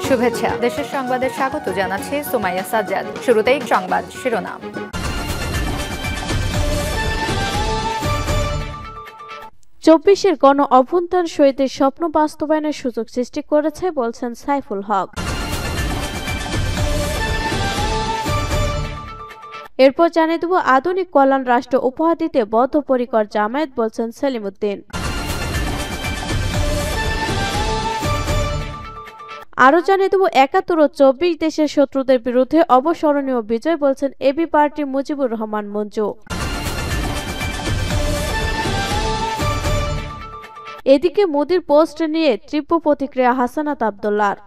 শুভেচ্ছা। দেশের সংবাদে স্বাগত জানাচ্ছি সুমাইয়া সাজ্জাদ। শুরুতেই সংবাদ শিরোনাম। ২৪-এর গণ অভ্যুত্থান শহীদের স্বপ্ন বাস্তবায়নের সুযোগ সৃষ্টি করেছে বলছেন সাইফুল হক। এরপর জানিয়ে দেব আধুনিক কল্যাণ রাষ্ট্র উপহার দিতে বদ্ধপরিকর জামায়াত বলছেন সেলিম উদ্দিন। আরও জানিয়ে দেব ৭১ ও ২৪ দেশের শত্রুদের বিরুদ্ধে অবস্মরণীয় বিজয় বলছেন এবি পার্টি মুজিবুর রহমান মঞ্জু। এদিকে মোদির পোস্ট নিয়ে তীব্র প্রতিক্রিয়া হাসানাত আব্দুল্লাহর।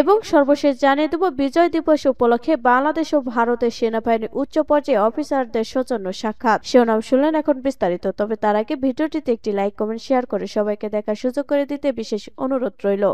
এবং সর্বশেষ জানিয়ে দেব বিজয় দিবস উপলক্ষে বাংলাদেশ ও ভারতের সেনাবাহিনীর উচ্চ পর্যায়ে অফিসারদের সৌজন্য সাক্ষাৎ। শিরোনাম শুনলেন, এখন বিস্তারিত। তবে তার আগে ভিডিওটিতে একটি লাইক, কমেন্ট, শেয়ার করে সবাইকে দেখার সুযোগ করে দিতে বিশেষ অনুরোধ রইল।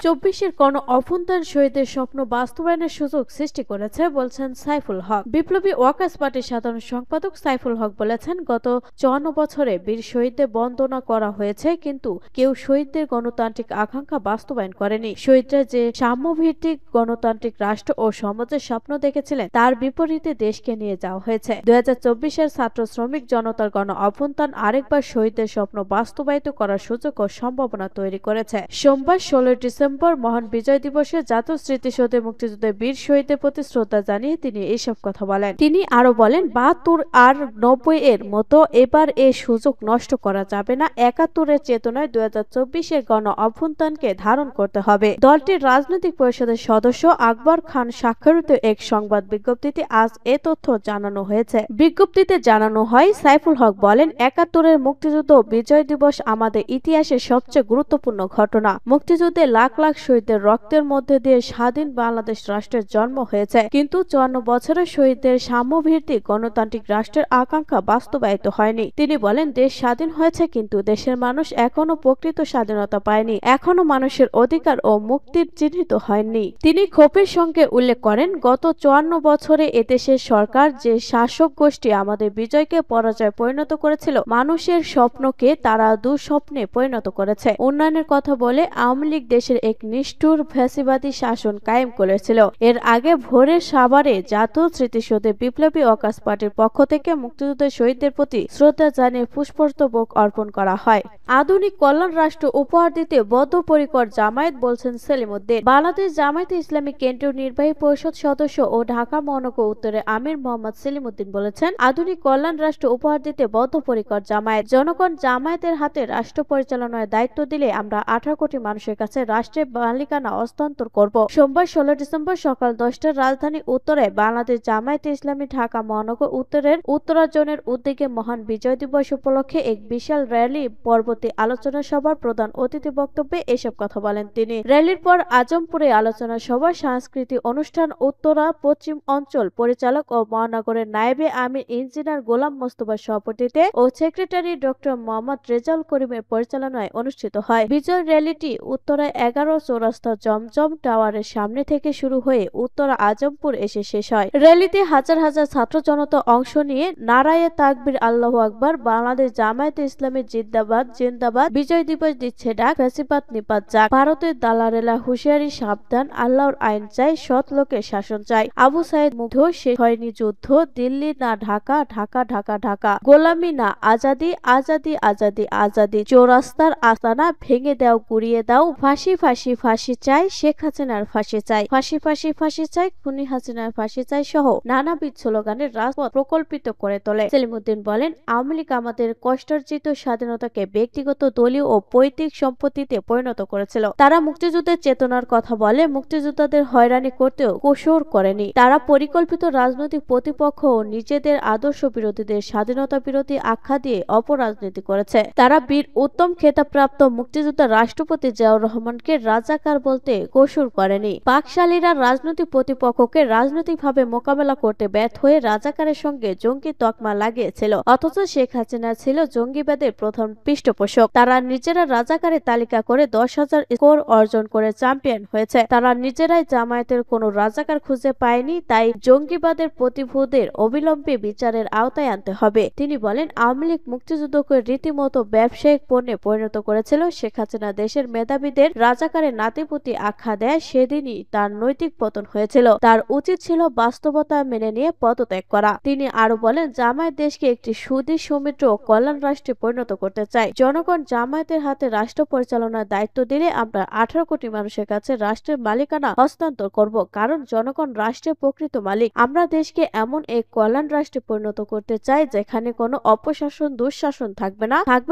২৪-এর গণ অভ্যুত্থান শহীদের স্বপ্ন বাস্তবায়নের সুযোগ সৃষ্টি করেছে বলছেন সাইফুল হক। বিপ্লবী ওয়ার্কার্স পার্টির সাধারণ সম্পাদক সাইফুল হক বলেছেন, গত ৫৪ বছরে বীর শহীদদের বন্দনা করা হয়েছে, কিন্তু কেউ শহীদদের গণতান্ত্রিক আকাঙ্ক্ষা বাস্তবায়ন করেনি। শহীদরা যে সাম্যভিত্তিক গণতান্ত্রিক রাষ্ট্র ও সমাজের স্বপ্ন দেখেছিলেন, তার বিপরীতে দেশকে নিয়ে যাওয়া হয়েছে। ২০২৪-এর ছাত্র শ্রমিক জনতার গণ অভ্যুত্থান আরেকবার শহীদদের স্বপ্ন বাস্তবায়িত করার সুযোগ ও সম্ভাবনা তৈরি করেছে। সোমবার ১৬ ডিসেম্বর মহান বিজয় দিবসে জাতীয় স্মৃতিসৌধে মুক্তিযুদ্ধের বীর শহীদদের প্রতি শ্রদ্ধা জানিয়ে তিনি এইসব কথা বলেন। তিনি আরো বলেন, ৭২ আর ৯০ এর মতো এবার এ সুযোগ নষ্ট করা যাবে না। ৭১-এর চেতনায় ২০২৪-এর গণ অভ্যুত্থানকে ধারণ করতে হবে। দলটির রাজনৈতিক পরিষদের সদস্য আকবর খান স্বাক্ষরিত এক সংবাদ বিজ্ঞপ্তিতে আজ এ তথ্য জানানো হয়েছে। বিজ্ঞপ্তিতে জানানো হয়, সাইফুল হক বলেন, ৭১-এর মুক্তিযুদ্ধ বিজয় দিবস আমাদের ইতিহাসের সবচেয়ে গুরুত্বপূর্ণ ঘটনা। মুক্তিযুদ্ধে লাখ লাখ শহীদদের রক্তের মধ্যে দিয়ে স্বাধীন বাংলাদেশ রাষ্ট্রের জন্ম হয়েছে, কিন্তু ৫৪ বছরের শহীদদের সাম্যভিত্তিক গণতান্ত্রিক রাষ্ট্রের আকাঙ্ক্ষা বাস্তবায়িত হয়নি। তিনি বলেন, দেশ স্বাধীন হয়েছে, কিন্তু দেশের মানুষ এখনো প্রকৃত স্বাধীনতা পায়নি, এখনো মানুষের অধিকার ও মুক্তির চিহ্নিত হয়নি। তিনি ক্ষোভের সঙ্গে উল্লেখ করেন, গত ৫৪ বছরে এদেশের সরকার যে শাসক গোষ্ঠী আমাদের বিজয়কে পরাজয়ে পরিণত করেছিল, মানুষের স্বপ্নকে তারা দুঃস্বপ্নে পরিণত করেছে। উন্নয়নের কথা বলে আওয়ামী লীগ দেশের এক নিষ্ঠুর ফ্যাসিবাদী শাসন কায়েম করেছিল। এর আগে ভোরের সাভারে জাতীয় স্মৃতিসৌধে বিপ্লবী ওয়ার্কার্স পার্টির পক্ষ থেকে মুক্তিযুদ্ধের শহীদদের প্রতি শ্রদ্ধা জানিয়ে পুষ্পস্তবক অর্পণ করা হয়। আধুনিক কল্যাণ রাষ্ট্র উপহার দিতে বদ্ধপরিকর জামায়াত বলছেন সেলিম উদ্দিন। বাংলাদেশ জামায়াতে ইসলামী কেন্দ্রীয় নির্বাহী পরিষদ সদস্য ও ঢাকা মহানগর উত্তরের আমির মোহাম্মদ সেলিম উদ্দিন বলেছেন, আধুনিক কল্যাণ রাষ্ট্র উপহার দিতে বদ্ধপরিকর জামায়াত। জনগণ জামায়াতের হাতে রাষ্ট্র পরিচালনার দায়িত্ব দিলে আমরা ১৮ কোটি মানুষের কাছে রাষ্ট্রের মালিকানা হস্তান্তর করব। সোমবার ১৬ ডিসেম্বর সকাল ১০টায় রাজধানী উত্তরে বাংলাদেশ জামায়াতে ইসলামী ঢাকা মহানগর উত্তরের উত্তরা জোনের উদ্যোগে মহান বিজয় দিবস উপলক্ষে এক বিশাল র্যালি পরবর্তী আলোচনা সভার প্রধান অতিথি বক্তব্যে এসব কথা বলেন তিনি। র্যালির পর আজমপুরে আলোচনা সভা, সাংস্কৃতিক অনুষ্ঠান উত্তরা পশ্চিম অঞ্চল পরিচালক ও মহানগরের নায়েবে আমির ইঞ্জিনিয়ার গোলাম মোস্তফার সভাপতিত্বে ও সেক্রেটারি ডক্টর মোহাম্মদ রেজাউল করিমের পরিচালনায় অনুষ্ঠিত হয়। বিজয় র্যালিটি উত্তরায় ১১ চৌরাস্তা জমজম টাওয়ারের সামনে থেকে শুরু হয়ে উত্তরা আজমপুর এসে শেষ হয়। র্যালিতে হাজার হাজার ছাত্র জনতা অংশ নিয়ে নারায়ে তাকবীর, আল্লাহু আকবার, বাংলাদেশ জামায়াতে ইসলামী জিন্দাবাদ জিন্দাবাদ, বিজয় দিবস দিচ্ছে ডাক, ফ্যাসিবাদ নিপাত যাক, ভারতের দালালেরা হুঁশিয়ারি সাবধান, আল্লাহর আইন চাই, সৎ লোকের শাসন চাই, আবু সাইদ মুগ্ধ, শেষ হয়নি যুদ্ধ, দিল্লি না ঢাকা, ঢাকা ঢাকা ঢাকা, গোলামি না আজাদি, আজাদি আজাদি আজাদি, চৌরাস্তার আস্তানা ভেঙে দাও, গুড়িয়ে দাও, ফাঁসি ফাঁসি ফাঁসি চাই, শেখ হাসিনার ফাঁসি চাই, ফাঁসি ফাঁসি ফাঁসি চাই, খুনি হাসিনার ফাঁসি চাই সহ নানাবিধ স্লোগানের রাজপথ প্রকল্পিত করে তোলে। সেলিম উদ্দিন বলেন, আওয়ামী লীগ আমাদের কষ্টার্জিত স্বাধীনতাকে ব্যক্তিগত, দলীয় ও পৈতৃক সম্পত্তিতে পরিণত করেছিল। তারা মুক্তিযুদ্ধের চেতনার কথা বলে মুক্তিযোদ্ধাদের হয়রানি করতেও কসুর করেনি। তারা পরিকল্পিত রাজনৈতিক প্রতিপক্ষ ও নিজেদের আদর্শ বিরোধীদের স্বাধীনতা বিরোধী আখ্যা দিয়ে অপরাজনীতি করেছে। তারা বীর উত্তম খেতাবপ্রাপ্ত মুক্তিযোদ্ধা রাষ্ট্রপতি জিয়াউর রহমানকে রাজাকার বলতে কসুর করেনি। পাকশালীরা রাজনৈতিক প্রতিপক্ষকে রাজনৈতিকভাবে মোকাবেলা করতে ব্যর্থ হয়ে রাজাকারের সঙ্গে জঙ্গি তকমা লাগিয়েছিল, অথচ শেখ হাসিনা ছিল জঙ্গিবাদের প্রথম পৃষ্ঠপোষক। তারা নিজেরা রাজাকারের তালিকা করে 10,000 স্কোর অর্জন করে চ্যাম্পিয়ন হয়েছে। তারা নিজেরাই জামায়াতের কোনো রাজাকার খুঁজে পায়নি, তাই জঙ্গিবাদের প্রতিভূদের অবিলম্বে বিচারের আওতায় আনতে হবে। তিনি বলেন, আওয়ামী লীগ মুক্তিযুদ্ধকে রীতিমতো ব্যবসায়িক পণ্যে পরিণত করেছিল। শেখ হাসিনা দেশের মেধাবীদের রাজাকারের নাতিপুতি আখ্যা দেয়, সেদিনই তার নৈতিক পতন হয়েছিল। তার উচিত ছিল বাস্তবতা মেনে নিয়ে পদত্যাগ করা। তিনি আরো বলেন, জামায়াত দেশকে একটি সুদী সৌমিত্র ও কল্যাণ রাষ্ট্রে পরিণত করতে চায়। জনগণ জামায়াতের হাতে রাষ্ট্র পরিচালনার দায়িত্ব দিলে আমরা 18 কোটি মানুষের কাছে রাষ্ট্রের মালিকানা হস্তান্তর করব, কারণ জনগণ রাষ্ট্রের প্রকৃত মালিক। আমরা দেশকে এমন এক কল্যাণ রাষ্ট্রে পরিণত করতে চাই যেখানে কোনো অপশাসন দুঃশাসন থাকবে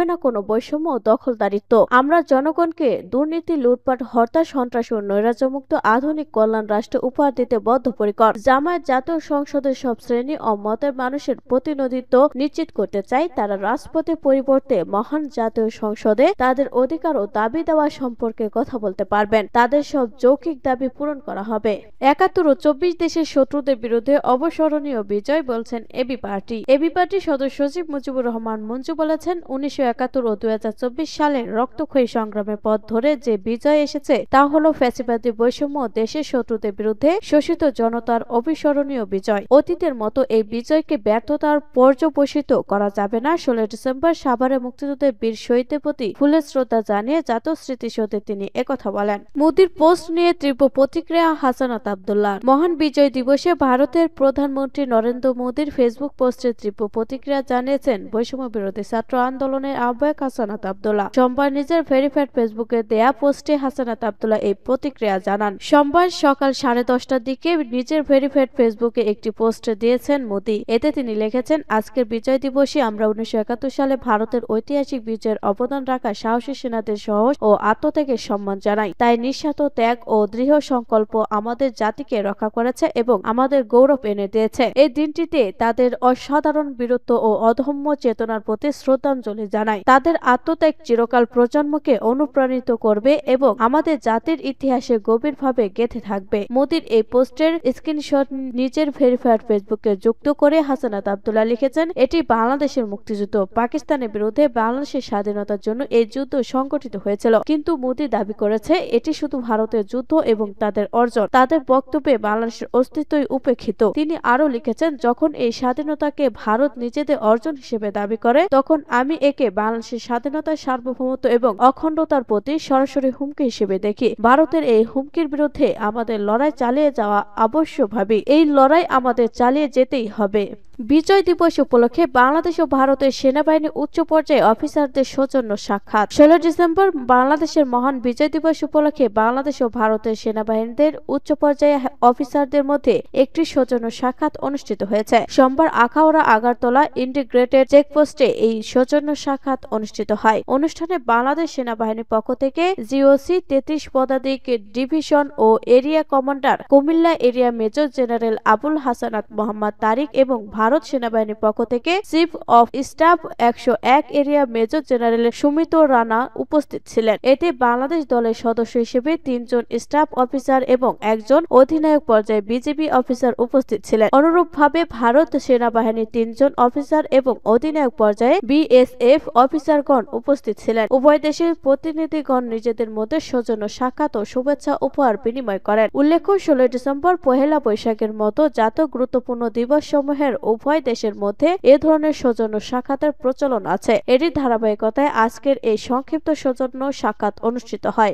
না কোনো বৈষম্য ও দখলদারিত্ব। আমরা জনগণকে দুর্নীতি, লুটপাট, হত্যা, সন্ত্রাস ও নৈরাজ্যমুক্ত আধুনিক কল্যাণ রাষ্ট্র উপহার দিতে বদ্ধপরিকর। জামায়াত জাতীয় সংসদের সব শ্রেণী ও মতের মানুষের প্রতিনিধিত্ব নিশ্চিত করতে চায়। তারা রাজপথের পরিবর্তে মহান জাতীয় সংসদে তাদের অধিকার ও দাবি দেওয়া সম্পর্কে কথা বলতে পারবেন। তাদের সব যৌক্তিক দাবি পূরণ করা হবে। 71 ও 24 দেশের শত্রুদের বিরুদ্ধে অবসরণীয় বিজয়, বলছেন এবি পার্টি। এবি পার্টির সদস্য সচিব মুজিবুর রহমান মঞ্জু বলেছেন, 1971 ও 2024 সালের রক্তক্ষয়ী সংগ্রামের পথ ধরে যে বিজয় এসেছে তা হলো ফ্যাসিবাদী বৈষম্য ও দেশের শত্রুদের বিরুদ্ধে শোষিত জনতার অবিস্মরণীয় বিজয়। অতীতের মতো এই বিজয়কে ব্যর্থতার পর্যবসিত করা যাবে না। 16 ডিসেম্বর সাভারে মুক্তিযুদ্ধের বীর শহীদদের প্রতি ফুলের শ্রদ্ধা জানিয়ে জাতীয় স্মৃতিসৌধে তিনি একথা বলেন। মোদির পোস্ট নিয়ে তীব্র প্রতিক্রিয়া হাসানাত আব্দুল্লাহ। মহান বিজয় দিবসে ভারতের প্রধানমন্ত্রী নরেন্দ্র মোদির ফেসবুক পোস্টে তীব্র প্রতিক্রিয়া জানিয়েছেন বৈষম্য বিরোধী ছাত্র আন্দোলনের আহ্বায়ক হাসানাত আব্দুল্লাহ। সোমবার নিজের ভেরিফাইড ফেসবুকে দেয়া পোস্টে হাসানাত আব্দুল্লাহ এই প্রতিক্রিয়া জানান। সোমবার সকাল 10:30টার দিকে নিজের ভেরিফাইড ফেসবুকে একটি পোস্ট দিয়েছেন মোদি। এতে তিনি লিখেছেন, আজকের বিজয় দিবসে আমরা 1971 সালে ভারতের ঐতিহাসিক বিজয়ের অবদান রাখা সাহসী সেনাদের সাহস ও আত্মত্যাগের সম্মান জানাই। তাই নিঃস্বার্থ ত্যাগ ও দৃঢ় সংকল্প আমাদের জাতিকে রক্ষা করেছে এবং আমাদের গৌরব এনে দিয়েছে। এই দিনটিতে তাদের অসাধারণ বীরত্ব ও অদম্য চেতনার প্রতি শ্রদ্ধাঞ্জলি জানাই। তাদের আত্মত্যাগ চিরকাল প্রজন্মকে অনুপ্রাণিত করবে এবং আমাদের জাতির ইতিহাসে গভীরভাবে গেঁথে থাকবে। মোদির এই পোস্টের স্ক্রিনশট নিজের ভেরিফাইড ফেসবুকে যুক্ত করে হাসানাত আব্দুল্লাহ লিখেছেন, এটি বাংলাদেশের মুক্তিযুদ্ধ। পাকিস্তানের বিরুদ্ধে বাংলাদেশের স্বাধীনতার জন্য এই যুদ্ধ সংগঠিত হয়েছিল, কিন্তু মোদি দাবি করেছে এটি শুধু ভারতের যুদ্ধ এবং তাদের অর্জন। তাদের বক্তব্যে বাংলাদেশের অস্তিত্বই উপেক্ষিত। তিনি আরো লিখেছেন, যখন এই স্বাধীনতাকে ভারত নিজেদের অর্জন হিসেবে দাবি করে তখন আমি একে বাংলাদেশের স্বাধীনতার সার্বভৌমত্ব এবং অখণ্ডতার প্রতি সরাসরি হুমকি হিসেবে দেখি। ভারতের এই হুমকির বিরুদ্ধে আমাদের লড়াই চালিয়ে যাওয়া আবশ্যক। এই লড়াই আমাদের চালিয়ে যেতেই হবে। বিজয় দিবস উপলক্ষে বাংলাদেশ ও ভারতের সেনাবাহিনী উচ্চ পর্যায়ে অফিসারদের সৌজন্য সাক্ষাৎ। 16 ডিসেম্বর বাংলাদেশের মহান বিজয় দিবস উপলক্ষে বাংলাদেশ ও ভারতের সেনাবাহিনীদের উচ্চ পর্যায়ে অফিসারদের মধ্যে একটি সৌজন্য সাক্ষাৎ অনুষ্ঠিত হয়েছে। সোমবার আখাউড়া আগরতলা ইন্টিগ্রেটেড চেকপোস্টে এই সৌজন্য সাক্ষাৎ অনুষ্ঠিত হয়। অনুষ্ঠানে বাংলাদেশ সেনাবাহিনীর পক্ষ থেকে জিওসি 33 পদাতিক ডিভিশন ও area commander Cumilla area major general Abul Hasanat Mohammad Tariq এবং ভারত সেনাবাহিনীর পক্ষ থেকে chief of staff 101 area major general Sumit Rana উপস্থিত ছিলেন। এতে বাংলাদেশ দলের সদস্য হিসেবে 3 জন স্টাফ অফিসার এবং 1 জন অধিনায়ক পর্যায়ে বিজেপি অফিসার উপস্থিত ছিলেন। অনুরূপভাবে ভারত সেনাবাহিনীর 3 জন অফিসার এবং অধিনায়ক পর্যায়ে বিএসএফ অফিসারগণ উপস্থিত ছিলেন। উভয় দেশের প্রতিনিধিগণ নিজেদের মধ্যে সৌজন্য সাক্ষাৎ ও শুভেচ্ছা উপহার বিনিময় করেন। উল্লেখ্য, 16 ডিসেম্বর পহেলা বৈশাখের মতো জাতীয় গুরুত্বপূর্ণ দিবসসমূহের উভয় দেশের মধ্যে এ ধরনের সৌজন্য সাক্ষাতের প্রচলন আছে। এরই ধারাবাহিকতায় আজকের এই সংক্ষিপ্ত সৌজন্য সাক্ষাৎ অনুষ্ঠিত হয়।